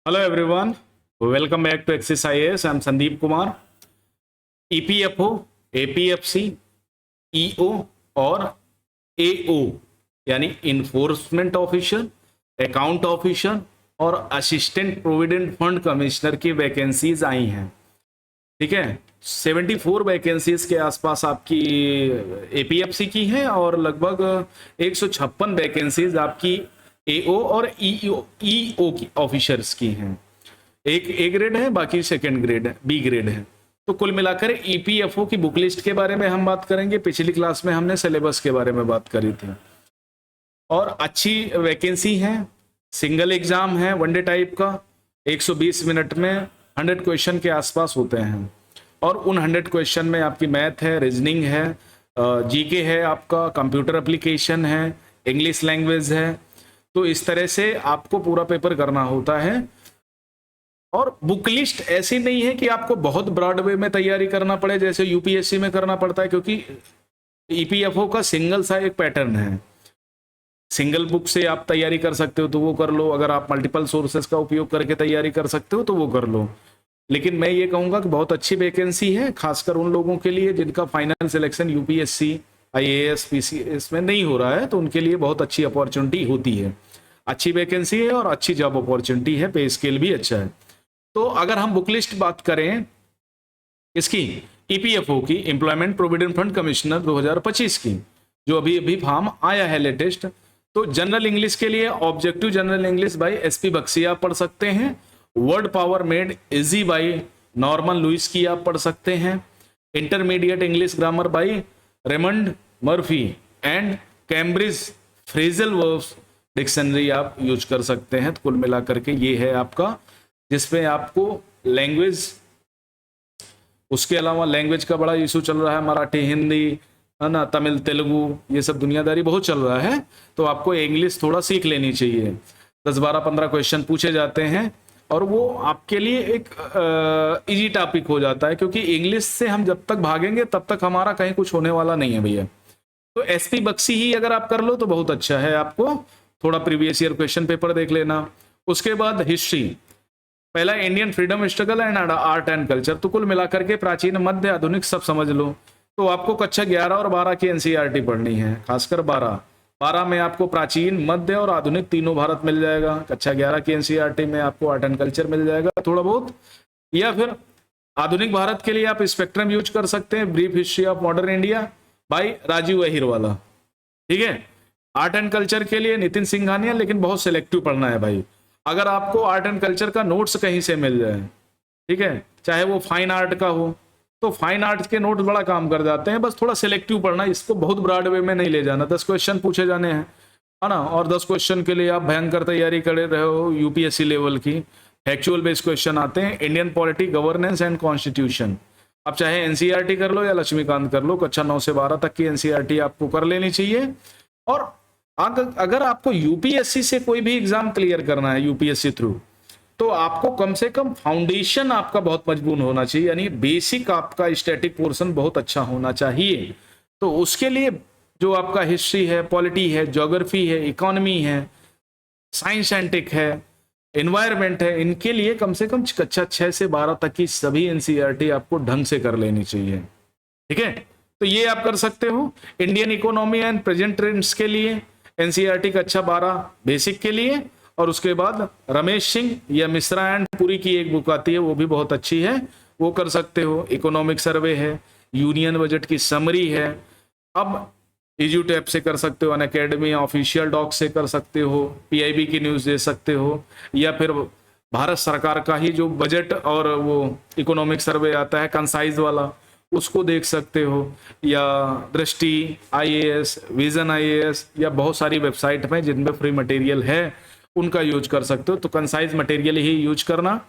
Hello everyone, welcome back to Axis IAS. I'm Sandeep Kumar. EPFO, APFC, EO और AO यानी enforcement officer, account officer और assistant provident fund commissioner की vacancies आई हैं। ठीक है, 74 vacancies के आसपास आपकी एपीएफसी की है और लगभग 156 वैकेंसीज आपकी एओ और ईओ की ऑफिसर्स की हैं। एक ए ग्रेड है, बाकी सेकंड ग्रेड है, बी ग्रेड है। तो कुल मिलाकर ईपीएफओ की बुक लिस्ट के बारे में हम बात करेंगे। पिछली क्लास में हमने सिलेबस के बारे में बात करी थी और अच्छी वैकेंसी है। सिंगल एग्जाम है, वनडे टाइप का, 120 मिनट में 100 क्वेश्चन के आसपास होते हैं और उन 100 क्वेश्चन में आपकी मैथ है, रीजनिंग है, जीके है, आपका कंप्यूटर एप्लीकेशन है, इंग्लिश लैंग्वेज है। तो इस तरह से आपको पूरा पेपर करना होता है और बुक लिस्ट ऐसी नहीं है कि आपको बहुत ब्रॉड वे में तैयारी करना पड़े जैसे यूपीएससी में करना पड़ता है, क्योंकि ईपीएफओ का सिंगल सा एक पैटर्न है। सिंगल बुक से आप तैयारी कर सकते हो तो वो कर लो, अगर आप मल्टीपल सोर्सेस का उपयोग करके तैयारी कर सकते हो तो वो कर लो। लेकिन मैं ये कहूँगा कि बहुत अच्छी वैकेंसी है, खासकर उन लोगों के लिए जिनका final selection UPSC, IAS, PCS में नहीं हो रहा है, तो उनके लिए बहुत अच्छी अपॉर्चुनिटी होती है। अच्छी वैकेंसी है और अच्छी जॉब अपॉर्चुनिटी है, पे स्केल भी अच्छा है। तो अगर हम बुक लिस्ट बात करें इसकी ईपीएफओ की, एम्प्लॉयमेंट प्रोविडेंट फंड कमिश्नर 2025 की, जो अभी अभी फॉर्म आया है लेटेस्ट, तो जनरल इंग्लिश के लिए objective general English by SP Bakshi आप पढ़ सकते हैं। Word power made easy by Norman Lewis की आप पढ़ सकते हैं। Intermediate English grammar by Raymond Murphy and Cambridge phrasal verbs dictionary आप यूज कर सकते हैं। तो कुल मिलाकर के ये है आपका, जिसमें आपको लैंग्वेज, उसके अलावा लैंग्वेज का बड़ा इशू चल रहा है, मराठी, हिंदी है ना, तमिल, तेलुगु, ये सब दुनियादारी बहुत चल रहा है, तो आपको इंग्लिश थोड़ा सीख लेनी चाहिए। 10, 12, 15 क्वेश्चन पूछे जाते हैं और वो आपके लिए एक इजी टॉपिक हो जाता है, क्योंकि इंग्लिश से हम जब तक भागेंगे तब तक हमारा कहीं कुछ होने वाला नहीं है भैया। तो एसपी बख्शी ही अगर आप कर लो तो बहुत अच्छा है। आपको थोड़ा प्रीवियस ईयर क्वेश्चन पेपर देख लेना। उसके बाद हिस्ट्री, पहला Indian freedom struggle and art and culture, तो कुल मिलाकर के प्राचीन, मध्य, आधुनिक सब समझ लो। तो आपको कक्षा 11 और 12 की एनसीईआरटी पढ़नी है, खासकर 12 में आपको प्राचीन, मध्य और आधुनिक तीनों भारत मिल जाएगा। कक्षा 11 की एनसीईआरटी में आपको आर्ट एंड कल्चर मिल जाएगा थोड़ा बहुत, या फिर आधुनिक भारत के लिए आप स्पेक्ट्रम यूज कर सकते हैं, brief history of modern India by Rajiv Ahirwala. ठीक है, आर्ट एंड कल्चर के लिए नितिन सिंघानिया, लेकिन बहुत सिलेक्टिव पढ़ना है भाई। अगर आपको आर्ट एंड कल्चर का नोट्स कहीं से मिल जाए, ठीक है, चाहे वो फाइन आर्ट का हो, तो फाइन आर्ट के नोट्स बड़ा काम कर जाते हैं। बस थोड़ा सिलेक्टिव पढ़ना, इसको बहुत ब्रॉड वे में नहीं ले जाना। 10 क्वेश्चन पूछे जाने हैं, है ना, और 10 क्वेश्चन के लिए आप भयंकर तैयारी कर रहे हो यूपीएससी लेवल की। फैक्चुअल बेस्ड क्वेश्चन आते हैं, Indian polity, governance and constitution. आप चाहे एनसीईआरटी कर लो या लक्ष्मीकांत कर लो, कक्षा 9 से 12 तक की एनसीईआरटी आपको कर लेनी चाहिए। और अगर आपको यूपीएससी से कोई भी एग्जाम क्लियर करना है यूपीएससी थ्रू, तो आपको कम से कम फाउंडेशन आपका बहुत मजबूत होना चाहिए, यानी बेसिक आपका स्टैटिक पोर्शन बहुत अच्छा होना चाहिए। तो उसके लिए जो आपका हिस्ट्री है, पॉलिटी है, ज्योग्राफी है, इकोनॉमी है, साइंस एंड टेक है, एनवायरमेंट है, इनके लिए कम से कम कक्षा 6 से 12 तक की सभी एनसीईआरटी आपको ढंग से कर लेनी चाहिए। ठीक है, तो ये आप कर सकते हो। Indian economy and present trends के लिए एनसीईआरटी कक्षा 12 बेसिक के लिए, और उसके बाद रमेश सिंह या मिश्रा एंड पुरी की एक बुक आती है, वो भी बहुत अच्छी है, वो कर सकते हो। इकोनॉमिक सर्वे है, यूनियन बजट की समरी है। अब इजू टैप से कर सकते हो, अनअकैडमी ऑफिशियल डॉक से कर सकते हो, पीआईबी की न्यूज दे सकते हो, या फिर भारत सरकार का ही जो बजट और वो इकोनॉमिक सर्वे आता है कंसाइज वाला, उसको देख सकते हो, या दृष्टि आईएएस, विजन आईएएस, या बहुत सारी वेबसाइट में जिनमें फ्री मटेरियल है उनका यूज कर सकते हो। तो कंसाइज मटेरियल ही यूज करना।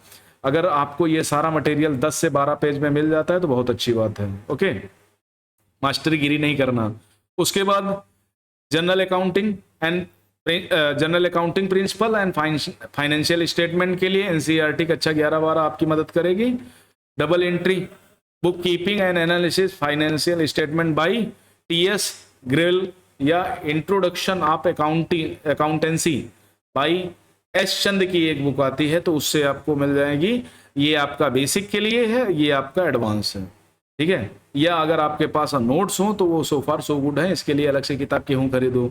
अगर आपको ये सारा मटेरियल 10 से 12 पेज में मिल जाता है तो बहुत अच्छी बात है। ओके, मास्टरगिरी नहीं करना। उसके बाद general accounting and general accounting principle and financial statement के लिए एनसीईआरटी कक्षा 11-12 आपकी मदद करेगी। Double entry, book keeping and analysis, financial statement by T S Grewal, या introduction of accountancy by S Chand की एक बुक आती है, तो उससे आपको मिल जाएगी। ये आपका बेसिक के लिए है, ये आपका एडवांस है, ठीक है। या अगर आपके पास नोट्स हो तो वो सो फार सो गुड है, इसके लिए अलग से किताब क्यों खरीदो।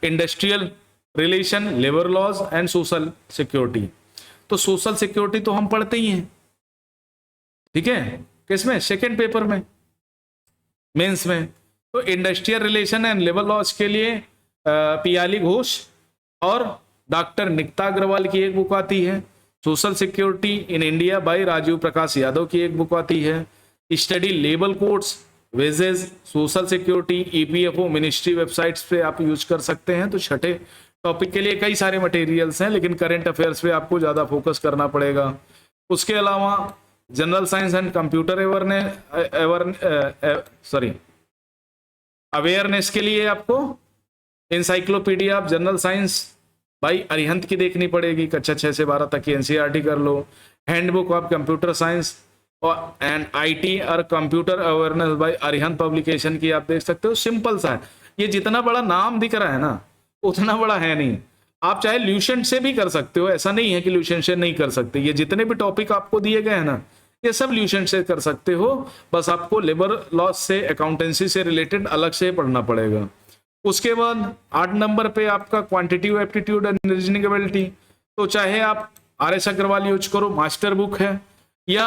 Industrial relation, labour laws and social security, तो सोशल सिक्योरिटी तो हम पढ़ते ही हैं, ठीक है, किसमें, सेकेंड पेपर में, मेंस में। तो industrial relation and labour laws के लिए पियाली घोष और डॉक्टर निकिता अग्रवाल की एक बुक आती है। Social security in India by Rajiv Prakash Yadav की एक बुक आती है। Study labour codes, wages, social security, EPFO, ministry websites पे आप यूज कर सकते हैं। तो छठे टॉपिक के लिए कई सारे मटेरियल्स हैं, लेकिन करंट अफेयर्स पे आपको ज़्यादा फोकस करना पड़ेगा। उसके अलावा general science and computer awareness के लिए आपको इंसाइक्लोपीडिया ऑफ जनरल साइंस भाई अरिहंत की देखनी पड़ेगी, कक्षा 6 से 12 तक की एनसीईआरटी कर लो। हैंडबुक ऑफ कंप्यूटर साइंस और एंड आईटी और computer awareness by Arihant publication की आप देख सकते हो। सिंपल सा है, ये जितना बड़ा नाम दिख रहा है ना उतना बड़ा है नहीं। आप चाहे ल्यूसेंट से भी कर सकते हो, ऐसा नहीं है कि ल्यूसेंट से नहीं कर सकते। ये जितने भी टॉपिक आपको दिए गए हैं ना, ये सब ल्यूसेंट से कर सकते हो, बस आपको लेबर लॉ से, अकाउंटेंसी से रिलेटेड अलग से पढ़ना पड़ेगा। उसके बाद 8 नंबर पे आपका quantitative aptitude and reasoning ability, तो चाहे आप आर.एस. अग्रवाल यूज करो, मास्टर बुक है, या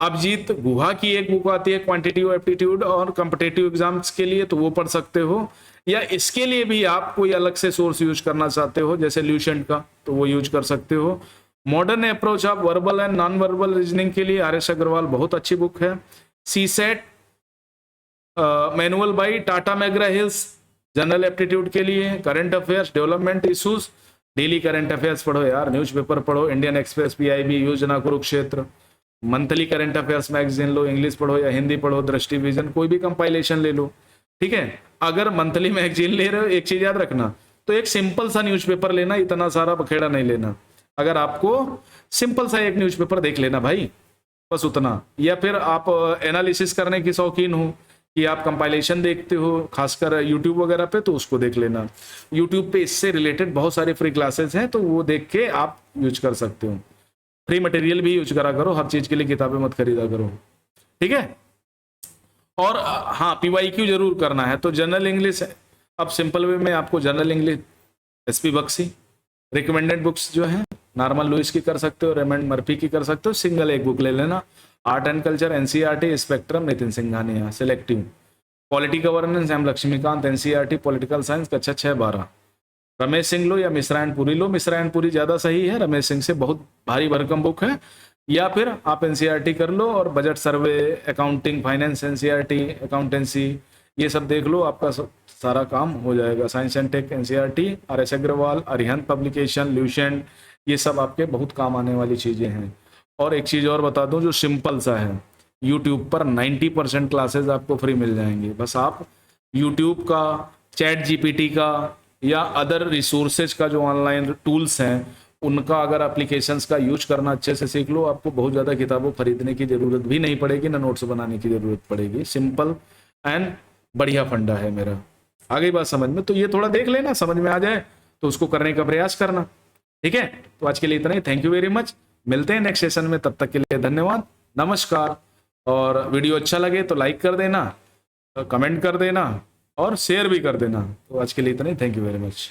अभिजीत गुहा की एक बुक आती है क्वांटिटेटिव एप्टीट्यूड और कॉम्पिटिटिव एग्जाम्स के लिए, तो वो पढ़ सकते हो। या इसके लिए भी आप कोई अलग से सोर्स यूज करना चाहते हो जैसे ल्यूसेंट का, तो वो यूज कर सकते हो। Modern approach of verbal and non verbal reasoning के लिए आर.एस. अग्रवाल बहुत अच्छी बुक है। CSAT manual by Tata McGraw Hills, general aptitude के लिए। Current affairs, development issues, daily current affairs पढ़ो यार, न्यूज़पेपर पढ़ो, Indian Express, PIB, Yojana, Kurukshetra. Monthly current affairs magazine लो, इंग्लिश पढ़ो या हिंदी पढ़ो, दृष्टि विजन, कोई भी कंपाइलेशन ले लो, ठीक है। अगर मंथली मैगजीन ले रहे हो, एक चीज याद रखना, तो एक सिंपल सा न्यूज़पेपर लेना, इतना सारा बखेड़ा नहीं लेना। अगर आपको सिंपल सा एक न्यूज़पेपर देख लेना भाई, बस उतना। या फिर आप एनालिसिस करने की शौकीन हो कि आप कंपाइलेशन देखते हो खासकर यूट्यूब वगैरह पे, तो उसको देख लेना। यूट्यूब पे इससे रिलेटेड बहुत सारे फ्री क्लासेस हैं, तो वो देख के आप यूज कर सकते हो। फ्री मटेरियल भी यूज करा करो, हर चीज के लिए किताबें मत खरीदा करो, ठीक है। और हाँ, पीवाईक्यू जरूर करना है। तो जनरल इंग्लिश, अब सिंपल वे में आपको general English SP Bakshi, recommended books जो है नॉर्मल लुइस की कर सकते हो, रेमंड मर्फी की कर सकते हो, सिंगल एक बुक ले लेना। Art and culture NCERT, spectrum Nitin Singhania, selective. Polity governance M Laxmikanth, NCERT, political science, कक्षा 6-12। रमेश सिंह लो या मिश्रा एंड पुरी लो, मिश्रा एंड पुरी ज्यादा सही है, रमेश सिंह से बहुत भारी भरकम बुक है। या फिर आप एनसीईआरटी कर लो और budget survey, accounting, finance, NCERT, accountancy, ये सब देख लो, आपका सारा काम हो जाएगा। Science and tech NCERT, RS. Agarwal, Arihant publication, Lucent, ये सब आपके बहुत काम आने वाली चीजें हैं। और एक चीज और बता दूं जो सिंपल सा है, यूट्यूब पर 90% क्लासेस आपको फ्री मिल जाएंगे। बस आप यूट्यूब का, चैट जीपीटी का या अदर रिसोर्सेज का जो ऑनलाइन टूल्स हैं, उनका अगर एप्लीकेशंस का यूज करना अच्छे से सीख लो, आपको बहुत ज़्यादा किताबों खरीदने की ज़रूरत भी नहीं पड़ेगी, ना नोट्स बनाने की ज़रूरत पड़ेगी। सिंपल एंड बढ़िया फंडा है मेरा। आ गई बात समझ में? तो ये थोड़ा देख लेना, समझ में आ जाए तो उसको करने का प्रयास करना, ठीक है। तो आज के लिए इतना ही, थैंक यू वेरी मच। मिलते हैं नेक्स्ट सेशन में, तब तक के लिए धन्यवाद, नमस्कार। और वीडियो अच्छा लगे तो लाइक कर देना, कमेंट कर देना और शेयर भी कर देना। तो आज के लिए इतना ही, थैंक यू वेरी मच।